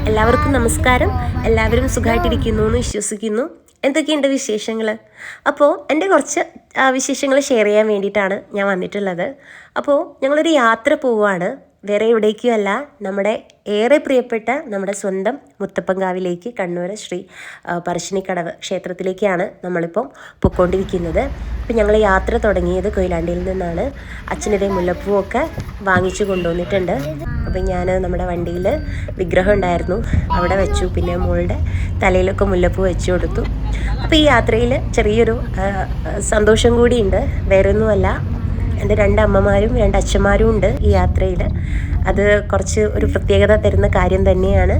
എല്ലാവർക്കും നമസ്കാരം. എല്ലാവരും സുഖമായിട്ടിരിക്കുന്നു എന്ന് വിശ്വസിക്കുന്നു. എന്തൊക്കെയുണ്ട് വിശേഷങ്ങൾ? അപ്പോൾ എൻ്റെ കുറച്ച് വിശേഷങ്ങൾ ഷെയർ ചെയ്യാൻ വേണ്ടിയിട്ടാണ് ഞാൻ വന്നിട്ടുള്ളത്. അപ്പോൾ ഞങ്ങളൊരു യാത്ര പോവുകയാണ്. വേറെ എവിടേക്കും അല്ല, നമ്മുടെ ഏറെ പ്രിയപ്പെട്ട നമ്മുടെ സ്വന്തം മുത്തപ്പൻകാവിലേക്ക്, കണ്ണൂർ ശ്രീ പറശ്ശിനിക്കടവ് ക്ഷേത്രത്തിലേക്കാണ് നമ്മളിപ്പം പൊയ്ക്കൊണ്ടിരിക്കുന്നത്. അപ്പം ഞങ്ങൾ യാത്ര തുടങ്ങിയത് കൊയിലാണ്ടിയിൽ നിന്നാണ്. അച്ഛനിതേ മുല്ലപ്പൂവൊക്കെ വാങ്ങിച്ചു കൊണ്ടുവന്നിട്ടുണ്ട്. അപ്പം ഞാൻ നമ്മുടെ വണ്ടിയിൽ വിഗ്രഹം ഉണ്ടായിരുന്നു, അവിടെ വെച്ചു. പിന്നെ മോളുടെ തലയിലൊക്കെ മുല്ലപ്പൂ വെച്ചു കൊടുത്തു. അപ്പോൾ ഈ യാത്രയിൽ ചെറിയൊരു സന്തോഷം കൂടിയുണ്ട്. വേറൊന്നുമല്ല, എൻ്റെ 2 അമ്മമാരും 2 അച്ഛന്മാരും ഉണ്ട് ഈ യാത്രയിൽ. അത് കുറച്ച് ഒരു പ്രത്യേകത തരുന്ന കാര്യം തന്നെയാണ്.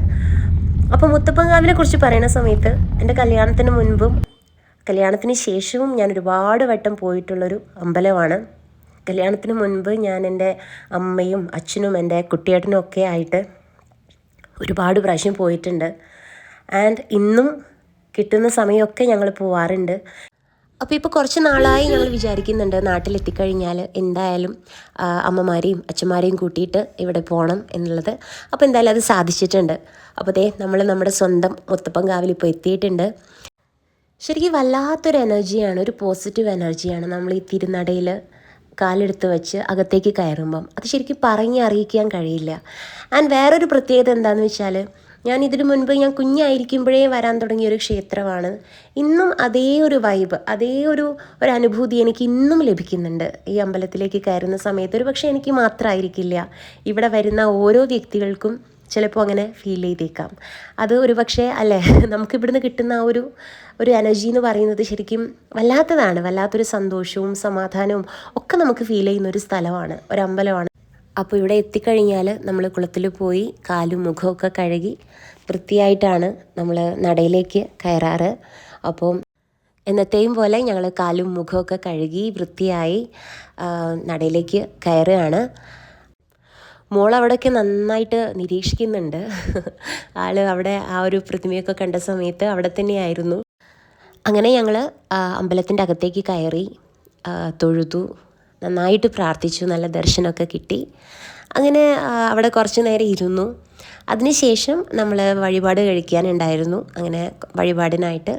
അപ്പോൾ മുത്തപ്പൻകാവിനെ കുറിച്ച് പറയുന്ന സമയത്ത് എൻ്റെ കല്യാണത്തിന് മുൻപും കല്യാണത്തിന് ശേഷവും ഞാൻ ഒരുപാട് വട്ടം പോയിട്ടുള്ളൊരു അമ്പലമാണ്. കല്യാണത്തിന് മുൻപ് ഞാൻ എൻ്റെ അമ്മയും അച്ഛനും എൻ്റെ കുട്ടിയേട്ടനും ഒക്കെ ആയിട്ട് ഒരുപാട് പ്രാവശ്യം പോയിട്ടുണ്ട്. ആൻഡ് ഇന്നും കിട്ടുന്ന സമയമൊക്കെ ഞങ്ങൾ പോവാറുണ്ട്. അപ്പോൾ ഇപ്പോൾ കുറച്ച് നാളായി ഞങ്ങൾ വിചാരിക്കുന്നുണ്ട് നാട്ടിലെത്തിക്കഴിഞ്ഞാൽ എന്തായാലും അമ്മമാരെയും അച്ഛന്മാരെയും കൂട്ടിയിട്ട് ഇവിടെ പോകണം എന്നുള്ളത്. അപ്പോൾ എന്തായാലും അത് സാധിച്ചിട്ടുണ്ട്. അപ്പോൾ നമ്മൾ നമ്മുടെ സ്വന്തം മുത്തപ്പൻകാവിൽ ഇപ്പോൾ എത്തിയിട്ടുണ്ട്. ശരിക്കും വല്ലാത്തൊരു എനർജിയാണ്, ഒരു പോസിറ്റീവ് എനർജിയാണ് നമ്മൾ ഈ തിരുനടയിൽ കാലെടുത്ത് വെച്ച് അകത്തേക്ക് കയറുമ്പം. അത് ശരിക്കും പറഞ്ഞ് അറിയിക്കാൻ കഴിയില്ല. ആൻഡ് വേറൊരു പ്രത്യേകത എന്താണെന്ന് വെച്ചാൽ, ഞാൻ ഇതിനു മുൻപ് ഞാൻ കുഞ്ഞായിരിക്കുമ്പോഴേ വരാൻ തുടങ്ങിയൊരു ക്ഷേത്രമാണ്. ഇന്നും അതേ ഒരു വൈബ്, അതേ ഒരു അനുഭൂതി എനിക്ക് ഇന്നും ലഭിക്കുന്നുണ്ട് ഈ അമ്പലത്തിലേക്ക് കയറുന്ന സമയത്ത്. ഒരു പക്ഷേ എനിക്ക് മാത്രമായിരിക്കില്ല, ഇവിടെ വരുന്ന ഓരോ വ്യക്തികൾക്കും ചിലപ്പോൾ അങ്ങനെ ഫീൽ ചെയ്തേക്കാം. അത് ഒരു പക്ഷേ അല്ലേ, നമുക്കിവിടുന്ന് കിട്ടുന്ന ഒരു എനർജി എന്ന് പറയുന്നത് ശരിക്കും വല്ലാത്തതാണ്. വല്ലാത്തൊരു സന്തോഷവും സമാധാനവും ഒക്കെ നമുക്ക് ഫീൽ ചെയ്യുന്ന ഒരു സ്ഥലമാണ്, ഒരു അമ്പലമാണ്. അപ്പോൾ ഇവിടെ എത്തിക്കഴിഞ്ഞാൽ നമ്മൾ കുളത്തിൽ പോയി കാലും മുഖമൊക്കെ കഴുകി വൃത്തിയായിട്ടാണ് നമ്മൾ നടയിലേക്ക് കയറാറ്. അപ്പോൾ എന്നത്തെയും പോലെ ഞങ്ങൾ കാലും മുഖമൊക്കെ കഴുകി വൃത്തിയായി നടയിലേക്ക് കയറുകയാണ്. മോളവിടെയൊക്കെ നന്നായിട്ട് നിരീക്ഷിക്കുന്നുണ്ട്. ആൾ അവിടെ ആ ഒരു പ്രതിമയൊക്കെ കണ്ട സമയത്ത് അവിടെ തന്നെയായിരുന്നു. അങ്ങനെ ഞങ്ങൾ അമ്പലത്തിൻ്റെ അകത്തേക്ക് കയറി, തൊഴുതു, നന്നായിട്ട് പ്രാർത്ഥിച്ചു, നല്ല ദർശനമൊക്കെ കിട്ടി. അങ്ങനെ അവിടെ കുറച്ച് നേരം ഇരുന്നു. അതിനുശേഷം നമ്മൾ വഴിപാട് കഴിക്കാനുണ്ടായിരുന്നു. അങ്ങനെ വഴിപാടിനായിട്ട്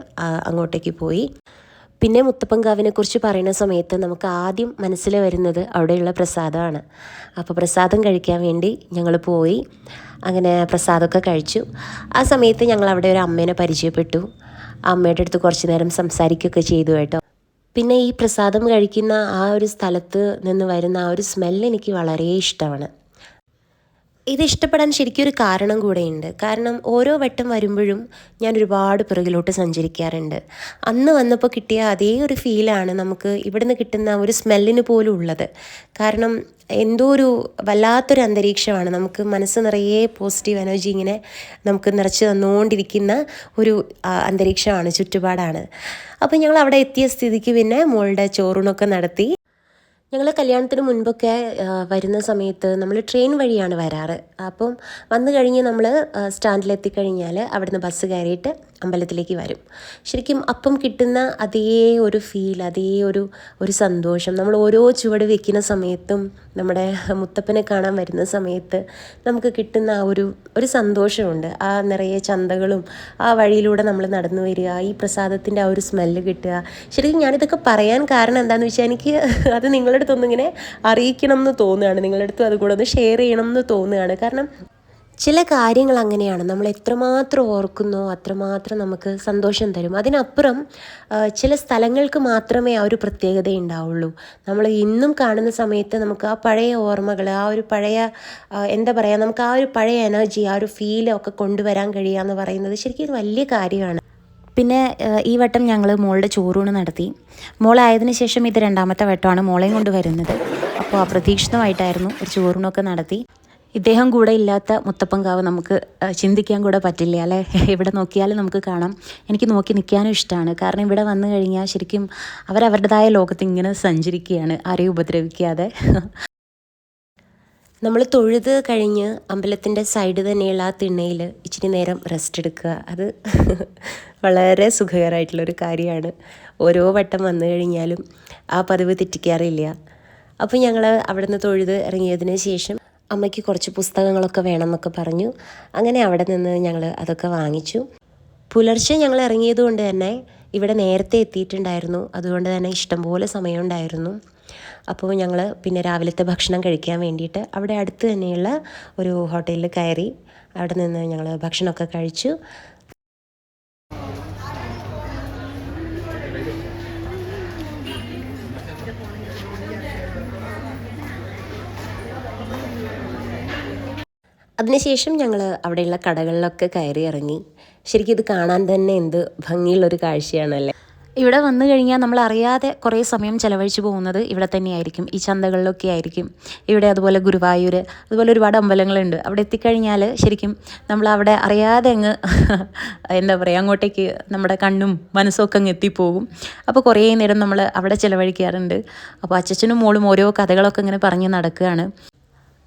അങ്ങോട്ടേക്ക് പോയി. പിന്നെ മുത്തപ്പൻകാവിനെക്കുറിച്ച് പറയുന്ന സമയത്ത് നമുക്ക് ആദ്യം മനസ്സിൽ വരുന്നത് അവിടെയുള്ള പ്രസാദമാണ്. അപ്പോൾ പ്രസാദം കഴിക്കാൻ വേണ്ടി ഞങ്ങൾ പോയി. അങ്ങനെ പ്രസാദമൊക്കെ കഴിച്ചു. ആ സമയത്ത് ഞങ്ങൾ അവിടെ ഒരു അമ്മേനെ പരിചയപ്പെട്ടു. ആ അമ്മയുടെ അടുത്ത് കുറച്ച് നേരം സംസാരിക്കുകയൊക്കെ ചെയ്തു കേട്ടോ. പിന്നെ ഈ പ്രസാദം കഴിക്കുന്ന ആ ഒരു സ്ഥലത്ത് നിന്ന് വരുന്ന ആ ഒരു സ്മെല്ല് എനിക്ക് വളരെ ഇഷ്ടമാണ്. ഇത് ഇഷ്ടപ്പെടാൻ ശരിക്കും ഒരു കാരണം കൂടെയുണ്ട്. കാരണം ഓരോ വട്ടം വരുമ്പോഴും ഞാൻ ഒരുപാട് പിറകിലോട്ട് സഞ്ചരിക്കാറുണ്ട്. അന്ന് വന്നപ്പോൾ കിട്ടിയ അതേ ഒരു ഫീലാണ് നമുക്ക് ഇവിടുന്ന് കിട്ടുന്ന ഒരു സ്മെല്ലിന് പോലും ഉള്ളത്. കാരണം എന്തോ ഒരു വല്ലാത്തൊരു അന്തരീക്ഷമാണ്. നമുക്ക് മനസ്സ് നിറയെ പോസിറ്റീവ് എനർജി ഇങ്ങനെ നമുക്ക് നിറച്ച് തന്നുകൊണ്ടിരിക്കുന്ന ഒരു അന്തരീക്ഷമാണ്, ചുറ്റുപാടാണ്. അപ്പോൾ ഞങ്ങൾ അവിടെ എത്തിയ സ്ഥിതിക്ക് പിന്നെ മോളുടെ ചോറൂണൊക്കെ നടത്തി. ഞങ്ങൾ കല്യാണത്തിന് മുൻപൊക്കെ വരുന്ന സമയത്ത് നമ്മൾ ട്രെയിൻ വഴിയാണ് വരാറ്. അപ്പം വന്നു കഴിഞ്ഞ് നമ്മൾ സ്റ്റാൻഡിലെത്തിക്കഴിഞ്ഞാൽ അവിടുന്ന് ബസ് കയറിയിട്ട് അമ്പലത്തിലേക്ക് വരും. ശരിക്കും അപ്പം കിട്ടുന്ന അതേ ഒരു ഫീൽ, അതേ ഒരു സന്തോഷം നമ്മൾ ഓരോ ചുവട് വെക്കുന്ന സമയത്തും നമ്മുടെ മുത്തപ്പനെ കാണാൻ വരുന്ന സമയത്ത് നമുക്ക് കിട്ടുന്ന ആ ഒരു സന്തോഷമുണ്ട്. ആ നിറയെ ചന്തകളും ആ വഴിയിലൂടെ നമ്മൾ നടന്നു വരിക, ഈ പ്രസാദത്തിൻ്റെ ആ ഒരു സ്മെല്ല് കിട്ടുക. ശരിക്കും ഞാനിതൊക്കെ പറയാൻ കാരണം എന്താണെന്ന് വെച്ചാൽ, എനിക്ക് അത് നിങ്ങളുടെ അടുത്തൊന്നിങ്ങനെ അറിയിക്കണം എന്ന് തോന്നുകയാണ്, നിങ്ങളുടെ അടുത്തും അതുകൂടെ ഒന്ന് ഷെയർ ചെയ്യണം എന്ന് തോന്നുകയാണ്. കാരണം ചില കാര്യങ്ങൾ അങ്ങനെയാണ്, നമ്മൾ എത്രമാത്രം ഓർക്കുന്നോ അത്രമാത്രം നമുക്ക് സന്തോഷം തരും. അതിനപ്പുറം ചില സ്ഥലങ്ങൾക്ക് മാത്രമേ ആ ഒരു പ്രത്യേകത ഉണ്ടാവുള്ളൂ. നമ്മൾ ഇന്നും കാണുന്ന സമയത്ത് നമുക്ക് ആ പഴയ ഓർമ്മകൾ, ആ ഒരു പഴയ എന്താ പറയുക, നമുക്ക് ആ ഒരു പഴയ എനർജി, ആ ഒരു ഫീലൊക്കെ കൊണ്ടുവരാൻ കഴിയുക എന്ന് പറയുന്നത് ശരിക്കും ഒരു വലിയ കാര്യമാണ്. പിന്നെ ഈ വട്ടം ഞങ്ങൾ മോളുടെ ചോറൂണ് നടത്തി. മോളായതിനു ശേഷം ഇത് 2ാമത്തെ വട്ടമാണ് മോളെയും കൊണ്ട് വരുന്നത്. അപ്പോൾ അപ്രതീക്ഷിതമായിട്ടായിരുന്നു ഒരു ചോറൂണൊക്കെ നടത്തി. ഇദ്ദേഹം കൂടെ ഇല്ലാത്ത മുത്തപ്പൻകാവ് നമുക്ക് ചിന്തിക്കാൻ കൂടെ പറ്റില്ല അല്ലേ. ഇവിടെ നോക്കിയാലും നമുക്ക് കാണാം. എനിക്ക് നോക്കി നിൽക്കാനും ഇഷ്ടമാണ്. കാരണം ഇവിടെ വന്നു കഴിഞ്ഞാൽ ശരിക്കും അവരവരുടേതായ ലോകത്ത് ഇങ്ങനെ സഞ്ചരിക്കുകയാണ്, ആരെയും ഉപദ്രവിക്കാതെ. നമ്മൾ തൊഴുത് കഴിഞ്ഞ് അമ്പലത്തിൻ്റെ സൈഡ് തന്നെയുള്ള ആ തിണ്ണയിൽ ഇച്ചിരി നേരം റെസ്റ്റ് എടുക്കുക, അത് വളരെ സുഖകരമായിട്ടുള്ളൊരു കാര്യമാണ്. ഓരോ വട്ടം വന്നു കഴിഞ്ഞാലും ആ പതിവ് തെറ്റിക്കാറില്ല. അപ്പോൾ ഞങ്ങൾ അവിടെ നിന്ന് തൊഴുത് ഇറങ്ങിയതിന് ശേഷം അമ്മയ്ക്ക് കുറച്ച് പുസ്തകങ്ങളൊക്കെ വേണമെന്നൊക്കെ പറഞ്ഞു. അങ്ങനെ അവിടെ നിന്ന് ഞങ്ങൾ അതൊക്കെ വാങ്ങിച്ചു. പുലർച്ചെ ഞങ്ങൾ ഇറങ്ങിയത് കൊണ്ട് തന്നെ ഇവിടെ നേരത്തെ എത്തിയിട്ടുണ്ടായിരുന്നു. അതുകൊണ്ട് തന്നെ ഇഷ്ടംപോലെ സമയമുണ്ടായിരുന്നു. അപ്പോൾ ഞങ്ങൾ പിന്നെ രാവിലത്തെ ഭക്ഷണം കഴിക്കാൻ വേണ്ടിയിട്ട് അവിടെ അടുത്ത് തന്നെയുള്ള ഒരു ഹോട്ടലിൽ കയറി. അവിടെ നിന്ന് ഞങ്ങൾ ഭക്ഷണമൊക്കെ കഴിച്ചു. അതിനുശേഷം ഞങ്ങൾ അവിടെയുള്ള കടകളിലൊക്കെ കയറി ഇറങ്ങി. ശരിക്കും ഇത് കാണാൻ തന്നെ എന്ത് ഭംഗിയുള്ളൊരു കാഴ്ചയാണല്ലേ. ഇവിടെ വന്നു കഴിഞ്ഞാൽ നമ്മൾ അറിയാതെ കുറേ സമയം ചിലവഴിച്ച് പോകുന്നത് ഇവിടെ തന്നെയായിരിക്കും, ഈ ചന്തകളിലൊക്കെ ആയിരിക്കും. ഇവിടെ അതുപോലെ ഗുരുവായൂർ, അതുപോലെ ഒരുപാട് അമ്പലങ്ങളുണ്ട്. അവിടെ എത്തിക്കഴിഞ്ഞാൽ ശരിക്കും നമ്മൾ അവിടെ അറിയാതെ അങ്ങ് എന്താ പറയുക, അങ്ങോട്ടേക്ക് നമ്മുടെ കണ്ണും മനസ്സും ഒക്കെ അങ്ങ് എത്തിപ്പോകും. അപ്പോൾ കുറേ നേരം നമ്മൾ അവിടെ ചിലവഴിക്കാറുണ്ട്. അപ്പോൾ അച്ഛനും മോളും ഓരോ കഥകളൊക്കെ ഇങ്ങനെ പറഞ്ഞ് നടക്കുകയാണ്.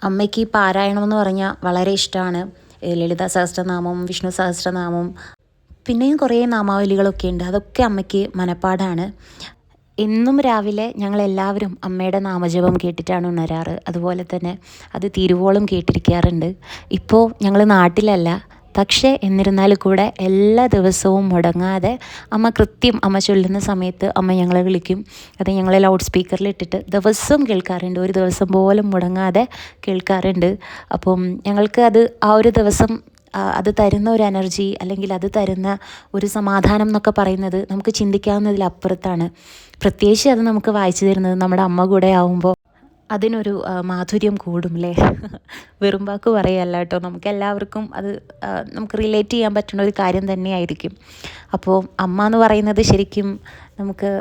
അമ്മയ്ക്ക് പാരായണം എന്ന് പറഞ്ഞാൽ വളരെ ഇഷ്ടമാണ്. ലളിത സഹസ്രനാമം, വിഷ്ണു സഹസ്രനാമം, പിന്നെയും കുറേ നാമാവലികളൊക്കെ ഉണ്ട്. അതൊക്കെ അമ്മയ്ക്ക് മനപ്പാടാണ്. എന്നും രാവിലെ ഞങ്ങളെല്ലാവരും അമ്മയുടെ നാമജപം കേട്ടിട്ടാണ് ഉണരാറ്. അതുപോലെ തന്നെ അത് തിരുവോളം കേട്ടിരിക്കാറുണ്ട്. ഇപ്പോൾ ഞങ്ങൾ നാട്ടിലല്ല, പക്ഷേ എന്നിരുന്നാൽ കൂടെ എല്ലാ ദിവസവും മുടങ്ങാതെ അമ്മ കൃത്യം അമ്മ ചൊല്ലുന്ന സമയത്ത് അമ്മ ഞങ്ങളെ വിളിക്കും. അത് ഞങ്ങൾ ലൗഡ് സ്പീക്കറിൽ ഇട്ടിട്ട് ദിവസവും കേൾക്കാറുണ്ട്. ഒരു ദിവസം പോലും മുടങ്ങാതെ കേൾക്കാറുണ്ട്. അപ്പം ഞങ്ങൾക്ക് അത് ആ ഒരു ദിവസം അത് തരുന്ന ഒരു എനർജി, അല്ലെങ്കിൽ അത് തരുന്ന ഒരു സമാധാനം എന്നൊക്കെ പറയുന്നത് നമുക്ക് ചിന്തിക്കാവുന്നതിലപ്പുറത്താണ്. പ്രത്യേകിച്ച് അത് നമുക്ക് വായിച്ചു തരുന്നത് നമ്മുടെ അമ്മ കൂടെ ആവുമ്പോൾ അതിനൊരു മാധുര്യം കൂടും അല്ലേ. വെറും വാക്ക് പറയല്ല കേട്ടോ, നമുക്ക് എല്ലാവർക്കും അത് നമുക്ക് റിലേറ്റ് ചെയ്യാൻ പറ്റുന്ന ഒരു കാര്യം തന്നെയായിരിക്കും. അപ്പോൾ അമ്മ എന്ന് പറയുന്നത് ശരിക്കും നമുക്ക്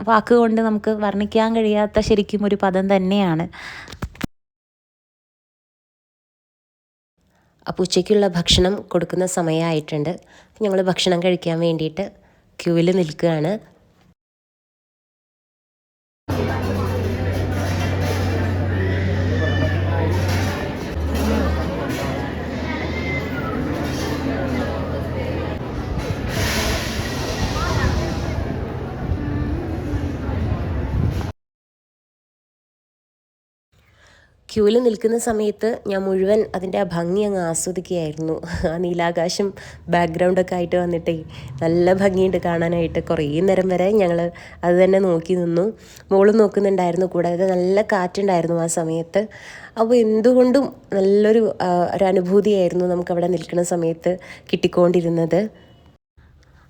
വാക്കുകൊണ്ട് നമുക്ക് വർണ്ണിക്കാൻ കഴിയാത്ത ശരിക്കും ഒരു പദം തന്നെയാണ്. അപ്പോൾ ഉച്ചയ്ക്കുള്ള ഭക്ഷണം കൊടുക്കുന്ന സമയമായിട്ടുണ്ട്. ഞങ്ങൾ ഭക്ഷണം കഴിക്കാൻ വേണ്ടിയിട്ട് ക്യൂവിൽ നിൽക്കുകയാണ്. ക്യൂവിൽ നിൽക്കുന്ന സമയത്ത് ഞാൻ മുഴുവൻ അതിൻ്റെ ആ ഭംഗി അങ്ങ് ആസ്വദിക്കുകയായിരുന്നു. ആ നീലാകാശം ബാക്ക്ഗ്രൗണ്ടൊക്കെ ആയിട്ട് വന്നിട്ടേ നല്ല ഭംഗിയുണ്ട് കാണാനായിട്ട്. കുറേ നേരം വരെ ഞങ്ങൾ അത് തന്നെ നോക്കി നിന്നു. മോളും നോക്കുന്നുണ്ടായിരുന്നു. കൂടാതെ നല്ല കാറ്റുണ്ടായിരുന്നു ആ സമയത്ത്. അപ്പോൾ എന്തുകൊണ്ടും നല്ലൊരു അനുഭൂതിയായിരുന്നു നമുക്കവിടെ നിൽക്കുന്ന സമയത്ത് കിട്ടിക്കൊണ്ടിരുന്നത്.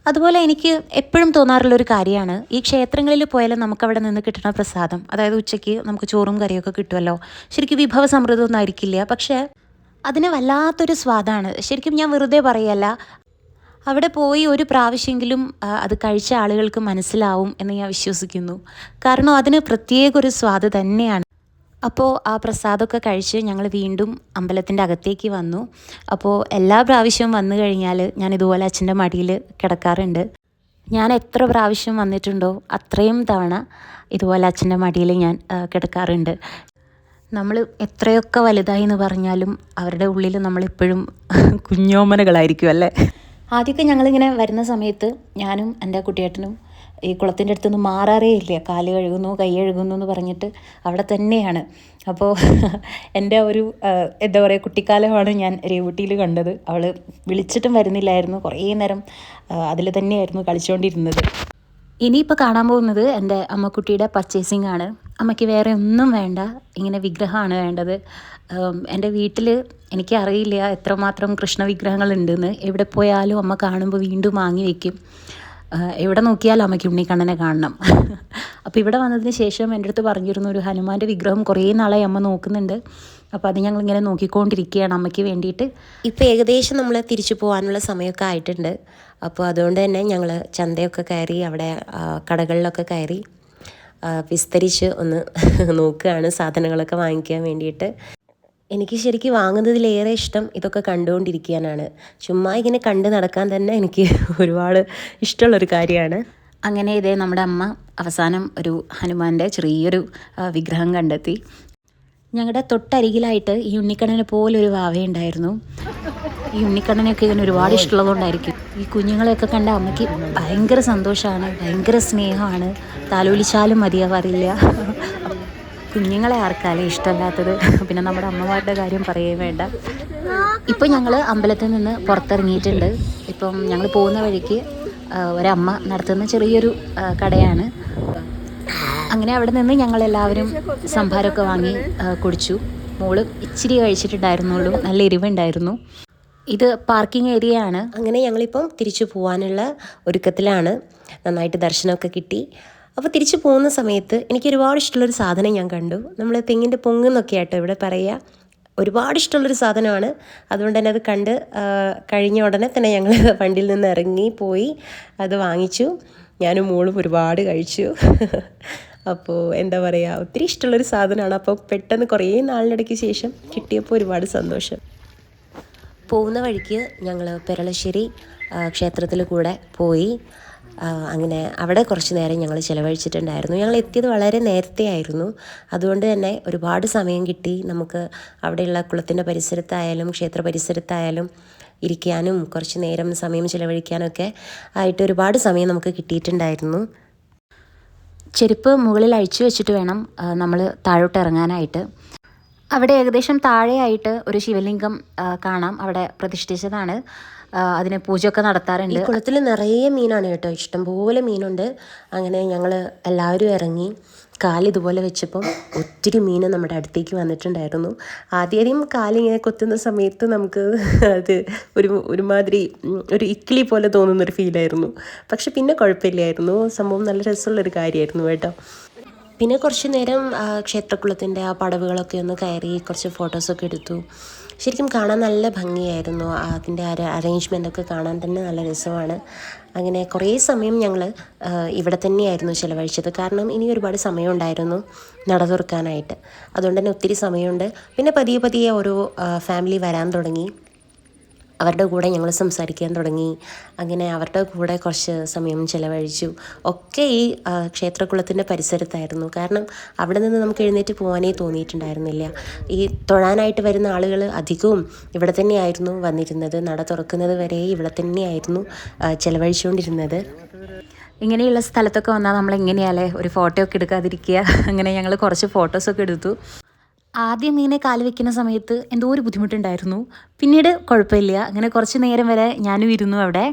അതുപോലെ എനിക്ക് എപ്പോഴും തോന്നാറുള്ളൊരു കാര്യമാണ്, ഈ ക്ഷേത്രങ്ങളിൽ പോയാലും നമുക്കവിടെ നിന്ന് കിട്ടുന്ന പ്രസാദം. അതായത് ഉച്ചയ്ക്ക് നമുക്ക് ചോറും കറിയൊക്കെ കിട്ടുമല്ലോ. ശരിക്കും വിഭവ സമൃദ്ധമൊന്നും ആയിരിക്കില്ല, പക്ഷേ അതിന് വല്ലാത്തൊരു സ്വാദാണ്. ശരിക്കും ഞാൻ വെറുതെ പറയല്ല, അവിടെ പോയി ഒരു പ്രാവശ്യമെങ്കിലും അത് കഴിച്ച ആളുകൾക്ക് മനസ്സിലാവും എന്ന് ഞാൻ വിശ്വസിക്കുന്നു. കാരണം അതിന് പ്രത്യേക ഒരു സ്വാദ് തന്നെയാണ്. അപ്പോൾ ആ പ്രസാദമൊക്കെ കഴിച്ച് ഞങ്ങൾ വീണ്ടും അമ്പലത്തിൻ്റെ അകത്തേക്ക് വന്നു. അപ്പോൾ എല്ലാ പ്രാവശ്യവും വന്നു കഴിഞ്ഞാൽ ഞാൻ ഇതുപോലെ അച്ഛൻ്റെ മടിയിൽ കിടക്കാറുണ്ട്. ഞാൻ എത്ര പ്രാവശ്യം വന്നിട്ടുണ്ടോ അത്രയും തവണ ഇതുപോലെ അച്ഛൻ്റെ മടിയിൽ ഞാൻ കിടക്കാറുണ്ട്. നമ്മൾ എത്രയൊക്കെ വലുതായി എന്ന് പറഞ്ഞാലും അവരുടെ ഉള്ളിൽ നമ്മളിപ്പോഴും കുഞ്ഞോമനകളായിരിക്കും അല്ലേ. ആദ്യമൊക്കെ ഞങ്ങളിങ്ങനെ വരുന്ന സമയത്ത് ഞാനും എൻ്റെ കുട്ടിയേട്ടനും ഈ കുളത്തിൻ്റെ അടുത്തൊന്നും മാറാറേ ഇല്ല. കാല് കഴുകുന്നു, കൈ കഴുകുന്നു എന്ന് പറഞ്ഞിട്ട് അവിടെ തന്നെയാണ്. അപ്പോൾ എൻ്റെ ഒരു എന്താ പറയുക, കുട്ടിക്കാലമാണ് ഞാൻ രേവൂട്ടിയിൽ കണ്ടത്. അവൾ വിളിച്ചിട്ടും വരുന്നില്ലായിരുന്നു. കുറേ നേരം അതിൽ തന്നെയായിരുന്നു കളിച്ചുകൊണ്ടിരുന്നത്. ഇനിയിപ്പോൾ കാണാൻ പോകുന്നത് എൻ്റെ അമ്മക്കുട്ടിയുടെ പർച്ചേസിംഗ് ആണ്. അമ്മയ്ക്ക് വേറെ ഒന്നും വേണ്ട, ഇങ്ങനെ വിഗ്രഹമാണ് വേണ്ടത്. എൻ്റെ വീട്ടിൽ എനിക്കറിയില്ല എത്രമാത്രം കൃഷ്ണ വിഗ്രഹങ്ങളുണ്ടെന്ന്. എവിടെ പോയാലും അമ്മ കാണുമ്പോൾ വീണ്ടും വാങ്ങി വയ്ക്കും. എവിടെ നോക്കിയാലും അമ്മയ്ക്ക് ഉണ്ണിക്കണ്ണനെ കാണണം. അപ്പോൾ ഇവിടെ വന്നതിന് ശേഷം എൻ്റെ അടുത്ത് പറഞ്ഞിരുന്നു, ഒരു ഹനുമാൻ്റെ വിഗ്രഹം കുറേ നാളായി അമ്മ നോക്കുന്നുണ്ട്. അപ്പോൾ അത് ഞങ്ങളിങ്ങനെ നോക്കിക്കൊണ്ടിരിക്കുകയാണ് അമ്മയ്ക്ക് വേണ്ടിയിട്ട്. ഇപ്പോൾ ഏകദേശം നമ്മൾ തിരിച്ചു പോകാനുള്ള സമയമൊക്കെ ആയിട്ടുണ്ട്. അപ്പോൾ അതുകൊണ്ട് തന്നെ ഞങ്ങൾ ചന്തയൊക്കെ കയറി അവിടെ കടകളിലൊക്കെ കയറി വിസ്തരിച്ച് ഒന്ന് നോക്കുകയാണ് സാധനങ്ങളൊക്കെ വാങ്ങിക്കാൻ വേണ്ടിയിട്ട്. എനിക്ക് ശരിക്കും വാങ്ങുന്നതിലേറെ ഇഷ്ടം ഇതൊക്കെ കണ്ടുകൊണ്ടിരിക്കാനാണ്. ചുമ്മാ ഇങ്ങനെ കണ്ട് നടക്കാൻ തന്നെ എനിക്ക് ഒരുപാട് ഇഷ്ടമുള്ളൊരു കാര്യമാണ്. അങ്ങനെ ഇതേ നമ്മുടെ അമ്മ അവസാനം ഒരു ഹനുമാൻ്റെ ചെറിയൊരു വിഗ്രഹം കണ്ടെത്തി. ഞങ്ങളുടെ തൊട്ടരികിലായിട്ട് ഈ ഉണ്ണിക്കണ്ണനെ പോലൊരു വാവയുണ്ടായിരുന്നു. ഈ ഉണ്ണിക്കണ്ണനെയൊക്കെ ഇങ്ങനെ ഒരുപാട് ഇഷ്ടമുള്ളതുകൊണ്ടായിരിക്കും ഈ കുഞ്ഞുങ്ങളെയൊക്കെ കണ്ട അമ്മയ്ക്ക് ഭയങ്കര സന്തോഷമാണ്, ഭയങ്കര സ്നേഹമാണ്. താലോലിച്ചാലും മതിയാവാറില്ല. കുഞ്ഞുങ്ങളെ ആർക്കാലും ഇഷ്ടമല്ലാത്തത്. പിന്നെ നമ്മുടെ അമ്മമാരുടെ കാര്യം പറയേ വേണ്ട. ഇപ്പം ഞങ്ങൾ അമ്പലത്തിൽ നിന്ന് പുറത്തിറങ്ങിയിട്ടുണ്ട്. ഇപ്പം ഞങ്ങൾ പോകുന്ന വഴിക്ക് ഒരമ്മ നടത്തുന്ന ചെറിയൊരു കടയാണ്. അങ്ങനെ അവിടെ നിന്ന് ഞങ്ങളെല്ലാവരും സംഭാരമൊക്കെ വാങ്ങി കുടിച്ചു. മോള് ഇച്ചിരി കഴിച്ചിട്ടുണ്ടായിരുന്നുള്ളൂ, നല്ല എരിവുണ്ടായിരുന്നു. ഇത് പാർക്കിംഗ് ഏരിയ ആണ്. അങ്ങനെ ഞങ്ങളിപ്പം തിരിച്ചു പോകാനുള്ള ഒരുക്കത്തിലാണ്. നന്നായിട്ട് ദർശനമൊക്കെ കിട്ടി. അപ്പോൾ തിരിച്ചു പോകുന്ന സമയത്ത് എനിക്ക് ഒരുപാട് ഇഷ്ടമുള്ളൊരു സാധനം ഞാൻ കണ്ടു. നമ്മൾ തെങ്ങിൻ്റെ പൊങ്ങെന്നൊക്കെ ആട്ടോ ഇവിടെ പറയുക. ഒരുപാട് ഇഷ്ടമുള്ളൊരു സാധനമാണ്. അതുകൊണ്ട് തന്നെ അത് കണ്ട് കഴിഞ്ഞ ഉടനെ തന്നെ ഞങ്ങൾ വണ്ടിയിൽ നിന്ന് ഇറങ്ങി പോയി അത് വാങ്ങിച്ചു. ഞാനും മോളും ഒരുപാട് കഴിച്ചു. അപ്പോൾ എന്താ പറയുക, ഒത്തിരി ഇഷ്ടമുള്ളൊരു സാധനമാണ്. അപ്പോൾ പെട്ടെന്ന് കുറേ നാളിനിടയ്ക്ക് ശേഷം കിട്ടിയപ്പോൾ ഒരുപാട് സന്തോഷം. പോകുന്ന വഴിക്ക് ഞങ്ങൾ പെരളശ്ശേരി ക്ഷേത്രത്തിൽ കൂടെ പോയി. അങ്ങനെ അവിടെ കുറച്ച് നേരം ഞങ്ങൾ ചിലവഴിച്ചിട്ടുണ്ടായിരുന്നു. ഞങ്ങൾ എത്തിയത് വളരെ നേരത്തെ ആയിരുന്നു. അതുകൊണ്ട് തന്നെ ഒരുപാട് സമയം കിട്ടി നമുക്ക്. അവിടെയുള്ള കുളത്തിൻ്റെ പരിസരത്തായാലും ക്ഷേത്ര പരിസരത്തായാലും ഇരിക്കാനും കുറച്ച് നേരം സമയം ചിലവഴിക്കാനൊക്കെ ആയിട്ട് ഒരുപാട് സമയം നമുക്ക് കിട്ടിയിട്ടുണ്ടായിരുന്നു. ചെരുപ്പ് മുകളിൽ അഴിച്ചു വെച്ചിട്ട് വേണം നമ്മൾ താഴോട്ട് ഇറങ്ങാനായിട്ട്. അവിടെ ഏകദേശം താഴെയായിട്ട് ഒരു ശിവലിംഗം കാണാം. അവിടെ പ്രതിഷ്ഠിച്ചതാണ്. അതിന് പൂജയൊക്കെ നടത്താറുണ്ട്. ഈ കുളത്തിൽ നിറയെ മീനാണ് കേട്ടോ, ഇഷ്ടംപോലെ മീനുണ്ട്. അങ്ങനെ ഞങ്ങൾ എല്ലാവരും ഇറങ്ങി കാലിതുപോലെ വെച്ചപ്പം ഒത്തിരി മീൻ നമ്മുടെ അടുത്തേക്ക് വന്നിട്ടുണ്ടായിരുന്നു. ആദ്യം കാലിങ്ങനെ കൊത്തുന്ന സമയത്ത് നമുക്ക് അത് ഒരുമാതിരി ഒരു ഇക്കിളി പോലെ തോന്നുന്നൊരു ഫീലായിരുന്നു. പക്ഷെ പിന്നെ കുഴപ്പമില്ലായിരുന്നു. സംഭവം നല്ല രസമുള്ളൊരു കാര്യമായിരുന്നു കേട്ടോ. പിന്നെ കുറച്ച് നേരം ക്ഷേത്രക്കുളത്തിൻ്റെ ആ പടവുകളൊക്കെ ഒന്ന് കയറി കുറച്ച് ഫോട്ടോസൊക്കെ എടുത്തു. ശരിക്കും കാണാൻ നല്ല ഭംഗിയായിരുന്നു. അതിൻ്റെ അറേഞ്ച്മെൻറ്റൊക്കെ കാണാൻ തന്നെ നല്ല രസമാണ്. അങ്ങനെ കുറേ സമയം ഞങ്ങൾ ഇവിടെ തന്നെയായിരുന്നു ചിലവഴിച്ചത്. കാരണം ഇനി ഒരുപാട് സമയമുണ്ടായിരുന്നു നട തുറക്കാനായിട്ട്. അതുകൊണ്ട് തന്നെ ഒത്തിരി സമയമുണ്ട്. പിന്നെ പതിയെ പതിയെ ഓരോ ഫാമിലി വരാൻ തുടങ്ങി. അവരുടെ കൂടെ ഞങ്ങൾ സംസാരിക്കാൻ തുടങ്ങി. അങ്ങനെ അവരുടെ കൂടെ കുറച്ച് സമയം ചിലവഴിച്ചു. ഒക്കെ ഈ ക്ഷേത്രക്കുളത്തിൻ്റെ പരിസരത്തായിരുന്നു. കാരണം അവിടെ നിന്ന് നമുക്ക് എഴുന്നേറ്റ് പോകാനേ തോന്നിയിട്ടുണ്ടായിരുന്നില്ല. ഈ തൊഴാനായിട്ട് വരുന്ന ആളുകൾ അധികവും ഇവിടെ തന്നെയായിരുന്നു വന്നിരുന്നത്. നട തുറക്കുന്നത് വരെ ഇവിടെ തന്നെയായിരുന്നു ചിലവഴിച്ചുകൊണ്ടിരുന്നത്. ഇങ്ങനെയുള്ള സ്ഥലത്തൊക്കെ വന്നാൽ നമ്മൾ എങ്ങനെയാലേ ഒരു ഫോട്ടോ ഒക്കെ എടുക്കാതിരിക്കുക. അങ്ങനെ ഞങ്ങൾ കുറച്ച് ഫോട്ടോസൊക്കെ എടുത്തു. ആദ്യം ഇങ്ങനെ കാല് വെക്കുന്ന സമയത്ത് എന്തോ ഒരു ബുദ്ധിമുട്ടുണ്ടായിരുന്നു. പിന്നീട് കുഴപ്പമില്ല. അങ്ങനെ കുറച്ച് നേരം വരെ ഞാനും ഇരുന്നു അവിടെ.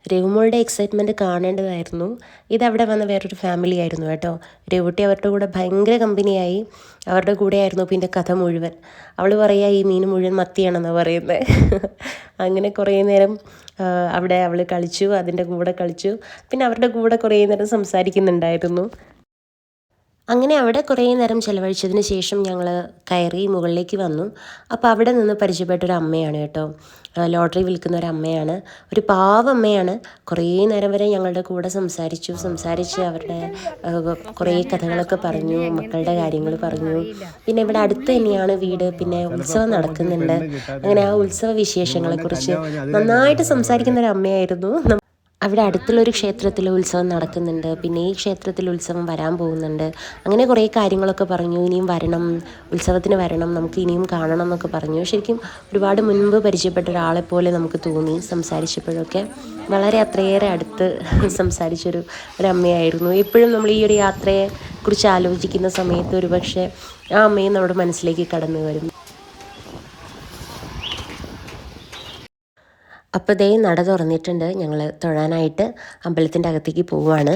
രഘുമോളുടെ എക്സൈറ്റ്മെൻറ്റ് കാണേണ്ടതായിരുന്നു. ഇതവിടെ വന്ന വേറൊരു ഫാമിലി ആയിരുന്നു കേട്ടോ. രഘുട്ടി അവരുടെ കൂടെ ഭയങ്കര കമ്പനിയായി. അവരുടെ കൂടെ ആയിരുന്നു പിന്നെ കഥ മുഴുവൻ. അവൾ പറയുക ഈ മീൻ മുഴുവൻ മത്തിയാണെന്നാണ് പറയുന്നത്. അങ്ങനെ കുറേ നേരം അവിടെ അവൾ കളിച്ചു, അതിൻ്റെ കൂടെ കളിച്ചു. പിന്നെ അവരുടെ കൂടെ കുറേ നേരം സംസാരിക്കുന്നുണ്ടായിരുന്നു. അങ്ങനെ അവിടെ കുറേ നേരം ചിലവഴിച്ചതിന് ശേഷം ഞങ്ങൾ കയറി മുകളിലേക്ക് വന്നു. അപ്പോൾ അവിടെ നിന്ന് പരിചയപ്പെട്ടൊരു അമ്മയാണ് കേട്ടോ. ലോട്ടറി വിൽക്കുന്ന ഒരു അമ്മയാണ്. ഒരു പാവമ്മയാണ്. കുറേ നേരം വരെ ഞങ്ങളുടെ കൂടെ സംസാരിച്ച് അവരുടെ കുറേ കഥകളൊക്കെ പറഞ്ഞു, മക്കളുടെ കാര്യങ്ങൾ പറഞ്ഞു. പിന്നെ ഇവിടെ അടുത്ത് തന്നെയാണ് വീട്. പിന്നെ ഉത്സവം നടക്കുന്നുണ്ട്. അങ്ങനെ ആ ഉത്സവ വിശേഷങ്ങളെക്കുറിച്ച് നന്നായിട്ട് സംസാരിക്കുന്ന ഒരു അമ്മയായിരുന്നു. അവിടെ അടുത്തുള്ളൊരു ക്ഷേത്രത്തിൽ ഉത്സവം നടക്കുന്നുണ്ട്. പിന്നെ ഈ ക്ഷേത്രത്തിൽ ഉത്സവം വരാൻ പോകുന്നുണ്ട്. അങ്ങനെ കുറേ കാര്യങ്ങളൊക്കെ പറഞ്ഞു. ഇനിയും വരണം, ഉത്സവത്തിന് വരണം, നമുക്ക് ഇനിയും കാണണം എന്നൊക്കെ പറഞ്ഞു. ശരിക്കും ഒരുപാട് മുൻപ് പരിചയപ്പെട്ട ഒരാളെപ്പോലെ നമുക്ക് തോന്നി സംസാരിച്ചപ്പോഴൊക്കെ. വളരെ അത്രയേറെ അടുത്ത് സംസാരിച്ചൊരു അമ്മയായിരുന്നു. എപ്പോഴും നമ്മൾ ഈ ഒരു യാത്രയെ കുറിച്ച് ആലോചിക്കുന്ന സമയത്ത് ഒരുപക്ഷെ ആ അമ്മയും നമ്മുടെ മനസ്സിലേക്ക് കടന്നു വരും. അപ്പോൾ ദേ നട തുറന്നിട്ടുണ്ട്. ഞങ്ങൾ തൊഴാനായിട്ട് അമ്പലത്തിൻ്റെ അകത്തേക്ക് പോവുകയാണ്.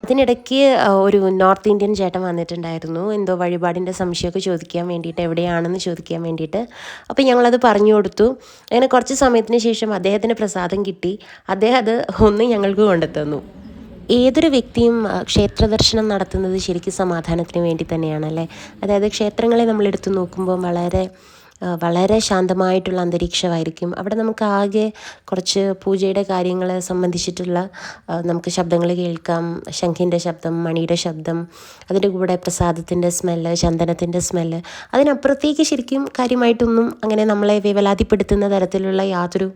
അതിനിടയ്ക്ക് ഒരു നോർത്ത് ഇന്ത്യൻ ചേട്ടൻ വന്നിട്ടുണ്ടായിരുന്നു. എന്തോ വഴിപാടിൻ്റെ സംശയമൊക്കെ ചോദിക്കാൻ വേണ്ടിയിട്ട്, എവിടെയാണെന്ന് ചോദിക്കാൻ വേണ്ടിയിട്ട്. അപ്പോൾ ഞങ്ങളത് പറഞ്ഞു കൊടുത്തു. അങ്ങനെ കുറച്ച് സമയത്തിന് ശേഷം അദ്ദേഹത്തിന് പ്രസാദം കിട്ടി. അദ്ദേഹം അത് ഒന്ന് ഞങ്ങൾക്ക് കൊണ്ടുതന്നു. ഏതൊരു വ്യക്തിയും ക്ഷേത്ര ദർശനം നടത്തുന്നത് ശരിക്കും സമാധാനത്തിന് വേണ്ടി തന്നെയാണല്ലേ. അതായത് ക്ഷേത്രങ്ങളെ നമ്മളെടുത്ത് നോക്കുമ്പോൾ വളരെ ശാന്തമായിട്ടുള്ള അന്തരീക്ഷമായിരിക്കും. അവിടെ നമുക്ക് ആകെ കുറച്ച് പൂജയുടെ കാര്യങ്ങളെ സംബന്ധിച്ചിട്ടുള്ള നമുക്ക് ശബ്ദങ്ങൾ കേൾക്കാം. ശംഖിൻ്റെ ശബ്ദം, മണിയുടെ ശബ്ദം, അതിൻ്റെ കൂടെ പ്രസാദത്തിൻ്റെ സ്മെല്ല്, ചന്ദനത്തിൻ്റെ സ്മെല്ല്. അതിനപ്പുറത്തേക്ക് ശരിക്കും കാര്യമായിട്ടൊന്നും അങ്ങനെ നമ്മളെ വേവലാതിപ്പെടുത്തുന്ന തരത്തിലുള്ള യാതൊരു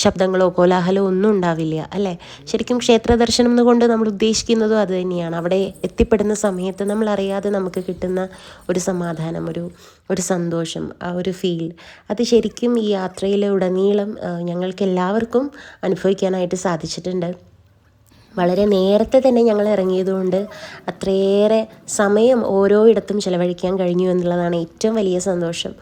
ശബ്ദങ്ങളോ കോലാഹലമോ ഒന്നും ഉണ്ടാവില്ല അല്ലേ. ശരിക്കും ക്ഷേത്ര ദർശനം എന്നുകൊണ്ട് നമ്മൾ ഉദ്ദേശിക്കുന്നതും അത് തന്നെയാണ്. അവിടെ എത്തിപ്പെടുന്ന സമയത്ത് നമ്മളറിയാതെ നമുക്ക് കിട്ടുന്ന ഒരു സമാധാനം, ഒരു സന്തോഷം, ആ ഒരു ഫീൽ, അത് ശരിക്കും ഈ യാത്രയിലെ ഉടനീളം ഞങ്ങൾക്ക് എല്ലാവർക്കും അനുഭവിക്കാനായിട്ട് സാധിച്ചിട്ടുണ്ട്. വളരെ നേരത്തെ തന്നെ ഞങ്ങൾ ഇറങ്ങിയതുകൊണ്ട് അത്രയേറെ സമയം ഓരോ ഇടത്തും ചിലവഴിക്കാൻ കഴിഞ്ഞു എന്നുള്ളതാണ് ഏറ്റവും വലിയ സന്തോഷം.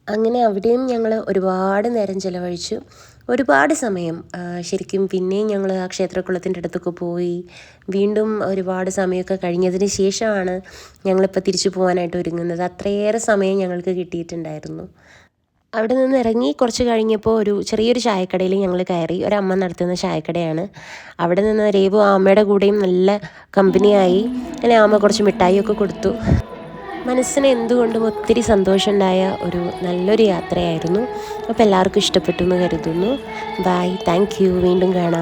അങ്ങനെ അവിടെയും ഞങ്ങൾ ഒരുപാട് നേരം ചിലവഴിച്ചു, ഒരുപാട് സമയം. ശരിക്കും പിന്നെയും ഞങ്ങൾ ആ ക്ഷേത്രക്കുളത്തിൻ്റെ അടുത്തൊക്കെ പോയി വീണ്ടും ഒരുപാട് സമയമൊക്കെ കഴിഞ്ഞതിന് ശേഷമാണ് ഞങ്ങളിപ്പോൾ തിരിച്ചു പോകാനായിട്ട് ഒരുങ്ങുന്നത്. അത്രയേറെ സമയം ഞങ്ങൾക്ക് കിട്ടിയിട്ടുണ്ടായിരുന്നു. അവിടെ നിന്ന് ഇറങ്ങി കുറച്ച് കഴിഞ്ഞപ്പോൾ ഒരു ചെറിയൊരു ചായക്കടയിൽ ഞങ്ങൾ കയറി. ഒരമ്മ നടത്തുന്ന ചായക്കടയാണ്. അവിടെ നിന്ന് രേവു അമ്മയുടെ കൂടെയും നല്ല കമ്പനിയായി. അങ്ങനെ അമ്മ കുറച്ച് മിഠായിയൊക്കെ കൊടുത്തു. മനസ്സിന് എന്തുകൊണ്ടും ഒത്തിരി സന്തോഷമുണ്ടായ ഒരു നല്ലൊരു യാത്രയായിരുന്നു. അപ്പോൾ എല്ലാവർക്കും ഇഷ്ടപ്പെട്ടു എന്ന് കരുതുന്നു. Bye, thank you. വീണ്ടും കാണാം.